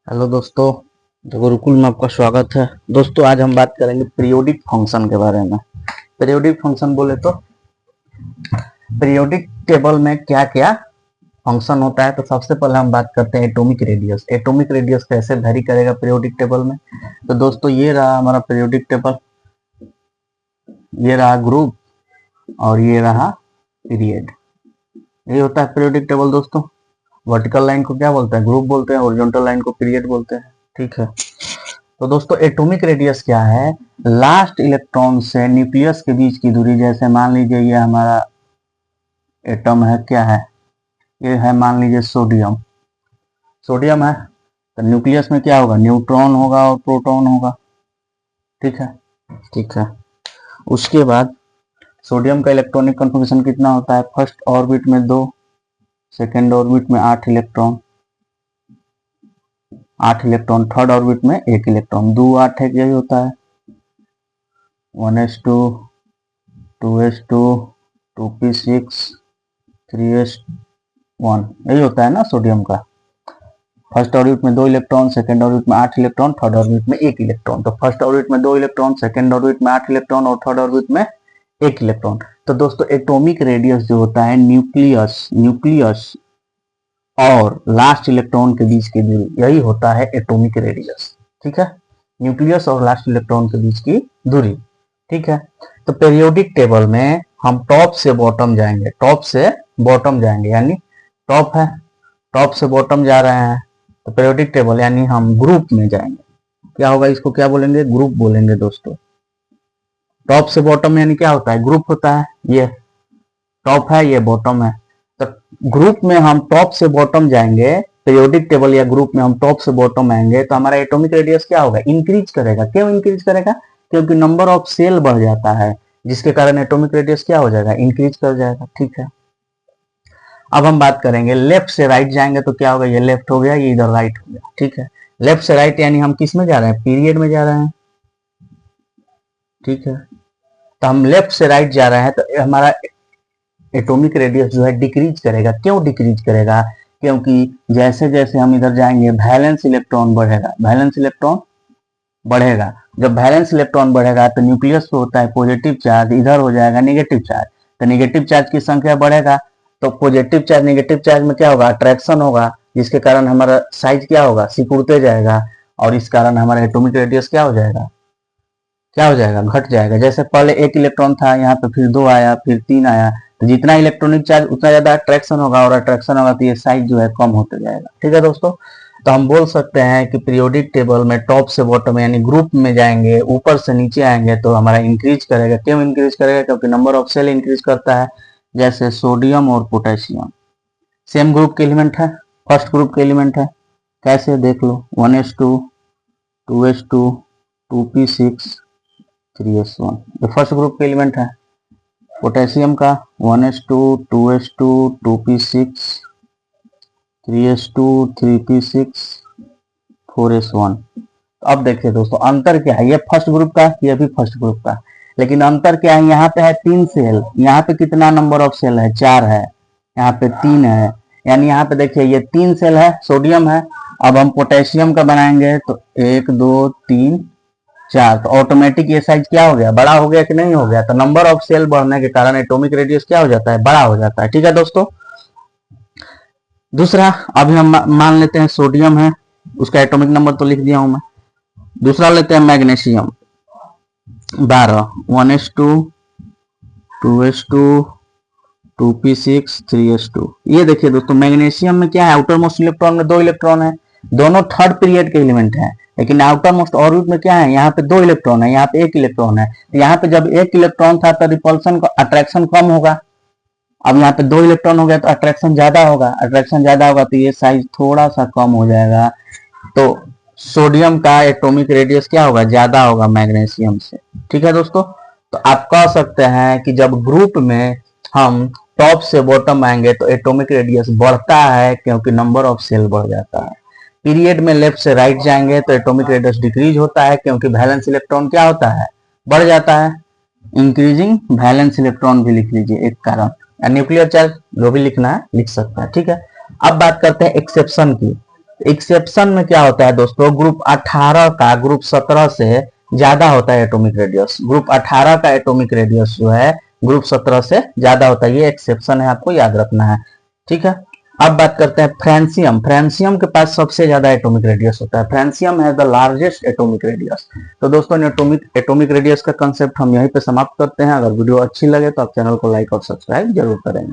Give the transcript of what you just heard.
Hello दोस्तों। तो गुरुकुल में आपका स्वागत है। दोस्तों आज हम बात करेंगे पीरियोडिक फंक्शन के बारे में। पीरियोडिक फंक्शन बोले तो पीरियोडिक टेबल में क्या क्या फंक्शन होता है। तो सबसे पहले हम बात करते हैं एटॉमिक रेडियस। एटॉमिक रेडियस कैसे वेरी करेगा पीरियोडिक टेबल में। तो दोस्तों ये रहा हमारा पीरियोडिक टेबल, ये रहा ग्रुप और ये रहा पीरियड। ये होता है पीरियोडिक टेबल दोस्तों। वर्टिकल लाइन को क्या बोलते हैं, ग्रुप बोलते हैं। हॉरिजॉन्टल लाइन को पीरियड बोलते हैं। ठीक है। तो दोस्तों एटॉमिक रेडियस क्या है, लास्ट इलेक्ट्रॉन से न्यूक्लियस के बीच की दूरी। जैसे मान लीजिए ये हमारा एटम है, क्या है ये है, मान लीजिए सोडियम। सोडियम है तो न्यूक्लियस में क्या होगा, न्यूट्रॉन होगा और प्रोटॉन होगा। ठीक है, ठीक है। उसके बाद सोडियम का इलेक्ट्रॉनिक कन्फिग्रेशन कितना होता है, फर्स्ट ऑर्बिट में 2, सेकेंड ऑर्बिट में 8 इलेक्ट्रॉन, 8 इलेक्ट्रॉन, थर्ड ऑर्बिट में 1 इलेक्ट्रॉन, 2 8 है, यही होता है 1s2 2s2 2p6 3s1, यही होता है ना सोडियम का। फर्स्ट ऑर्बिट में 2 इलेक्ट्रॉन, सेकेंड ऑर्बिट में 8 इलेक्ट्रॉन, थर्ड ऑर्बिट में 1 इलेक्ट्रॉन। तो फर्स्ट ऑर्बिट में 2 इलेक्ट्रॉन, सेकेंड ऑर्बिट में 8 इलेक्ट्रॉन और थर्ड ऑर्बिट में 1 इलेक्ट्रॉन। तो दोस्तों एटॉमिक रेडियस जो होता है न्यूक्लियस और लास्ट इलेक्ट्रॉन के बीच की दूरी, यही होता है एटॉमिक रेडियस। ठीक है, न्यूक्लियस और लास्ट इलेक्ट्रॉन के बीच की दूरी। ठीक है। तो पीरियोडिक टेबल में हम टॉप से बॉटम जाएंगे, टॉप से बॉटम जाएंगे, यानी टॉप है, टॉप से बॉटम जा रहे हैं। तो पीरियोडिक टेबल यानी हम ग्रुप में जाएंगे। क्या होगा, इसको क्या बोलेंगे, ग्रुप बोलेंगे दोस्तों। टॉप से बॉटम यानी क्या होता है, ग्रुप होता है। ये टॉप है, ये बॉटम है। तो ग्रुप में हम टॉप से बॉटम जाएंगे, पीरियोडिक टेबल या ग्रुप में हम टॉप से बॉटम आएंगे, तो हमारा एटॉमिक रेडियस क्या होगा, इंक्रीज करेगा। क्यों इंक्रीज करेगा, क्योंकि नंबर ऑफ सेल बढ़ जाता है, जिसके कारण एटॉमिक रेडियस क्या हो जाएगा, इंक्रीज कर जाएगा। ठीक है। अब हम बात करेंगे लेफ्ट से राइट जाएंगे तो क्या होगा, ये लेफ्ट हो गया, ये इधर राइट हो गया। ठीक है, लेफ्ट से राइट यानी हम किस में जा रहे हैं, पीरियड में जा रहे हैं। ठीक है, तो हम लेफ्ट से राइट जा रहे हैं तो हमारा एटॉमिक रेडियस जो है डिक्रीज करेगा। क्यों डिक्रीज करेगा, क्योंकि जैसे जैसे हम इधर जाएंगे वैलेंस इलेक्ट्रॉन बढ़ेगा, वैलेंस इलेक्ट्रॉन बढ़ेगा। जब वैलेंस इलेक्ट्रॉन बढ़ेगा तो न्यूक्लियस पे होता है पॉजिटिव चार्ज, इधर हो जाएगा नेगेटिव चार्ज। तो नेगेटिव चार्ज की संख्या बढ़ेगा तो पॉजिटिव चार्ज नेगेटिव चार्ज में क्या होगा, अट्रैक्शन होगा, जिसके कारण हमारा साइज क्या होगा, सिकुड़ते जाएगा। और इस कारण हमारा एटॉमिक रेडियस क्या हो जाएगा, क्या हो जाएगा, घट जाएगा। जैसे पहले 1 इलेक्ट्रॉन था यहाँ पे, फिर 2 आया, फिर 3 आया। तो जितना इलेक्ट्रॉनिक चार्ज उतना ज्यादा अट्रैक्शन होगा, और अट्रैक्शन होगा तो ये साइज जो है कम होते जाएगा। ठीक है दोस्तों। तो हम बोल सकते हैं कि पीरियोडिक टेबल में टॉप से बॉटम यानी ग्रुप में जाएंगे, ऊपर से नीचे आएंगे तो हमारा इंक्रीज करेगा। क्यों इंक्रीज करेगा, क्योंकि नंबर ऑफ सेल इंक्रीज करता है। जैसे सोडियम और पोटेशियम सेम ग्रुप के एलिमेंट है, फर्स्ट ग्रुप के एलिमेंट है। कैसे देख लो, 1s2 2s2 2p6 3s1, ये फर्स्ट ग्रुप के एलिमेंट है। पोटेशियम का 1s2 2s2 2p6 3s2 3p6 4s1। अब देखिए दोस्तों अंतर क्या है, ये फर्स्ट ग्रुप का, ये भी फर्स्ट ग्रुप का, लेकिन अंतर क्या है, यहाँ पे है 3 सेल, यहाँ पे कितना नंबर ऑफ सेल है, 4 है, यहाँ पे 3 है। यानी यहाँ पे देखिए ये 3 सेल है, सोडियम है। अब हम पोटेशियम का बनाएंगे तो 1 2 3 4, तो ऑटोमेटिक ये साइज क्या हो गया, बड़ा हो गया कि नहीं हो गया। तो नंबर ऑफ सेल बढ़ने के कारण एटॉमिक रेडियस क्या हो जाता है, बड़ा हो जाता है। ठीक है दोस्तों। दूसरा, अभी हम मान लेते हैं सोडियम है, उसका एटॉमिक नंबर तो लिख दिया हूं मैं। दूसरा लेते हैं magnesium 12, 1s2 2s2 2p6 3s2। ये देखिए दोस्तों मैग्नीशियम में क्या है, आउटर मोस्ट इलेक्ट्रॉन में 2 इलेक्ट्रॉन है, दोनों थर्ड पीरियड के एलिमेंट है। लेकिन आउटर मोस्ट ऑर्बिट में क्या है, यहाँ पे 2 इलेक्ट्रॉन है, यहाँ पे 1 इलेक्ट्रॉन है। यहाँ पे जब 1 इलेक्ट्रॉन था तो रिपल्सन का अट्रैक्शन कम होगा। अब यहाँ पे 2 इलेक्ट्रॉन हो गया तो अट्रैक्शन ज्यादा होगा, अट्रैक्शन ज्यादा होगा तो ये साइज थोड़ा सा कम हो जाएगा। तो सोडियम का एटॉमिक रेडियस क्या होगा, ज्यादा होगा मैग्नीशियम से। ठीक है दोस्तों। तो आप कह सकते हैं कि जब ग्रुप में हम टॉप से बॉटम आएंगे तो एटॉमिक रेडियस बढ़ता है, क्योंकि नंबर ऑफ सेल बढ़ जाता है। पीरियड में लेफ्ट से राइट जाएंगे तो एटॉमिक रेडियस डिक्रीज होता है, क्योंकि वैलेंस इलेक्ट्रॉन क्या होता है, बढ़ जाता है। इंक्रीजिंग वैलेंस इलेक्ट्रॉन भी लिख लीजिए एक कारण, या न्यूक्लियर चार्ज जो भी लिखना है लिख सकता है। ठीक है। अब बात करते हैं एक्सेप्शन की। एक्सेप्शन में क्या होता है दोस्तों, ग्रुप 18 का ग्रुप 17 से ज्यादा होता है एटॉमिक रेडियस। ग्रुप 18 का एटॉमिक रेडियस जो है ग्रुप 17 से ज्यादा होता है, ये एक्सेप्शन है, आपको याद रखना है। ठीक है, अब बात करते हैं फ्रांसियम। फ्रांसियम के पास सबसे ज्यादा एटॉमिक रेडियस होता है। Francium has the largest atomic radius. तो दोस्तों एटॉमिक रेडियस का कंसेप्ट हम यहीं पे समाप्त करते हैं। अगर वीडियो अच्छी लगे तो आप चैनल को लाइक और सब्सक्राइब जरूर करेंगे।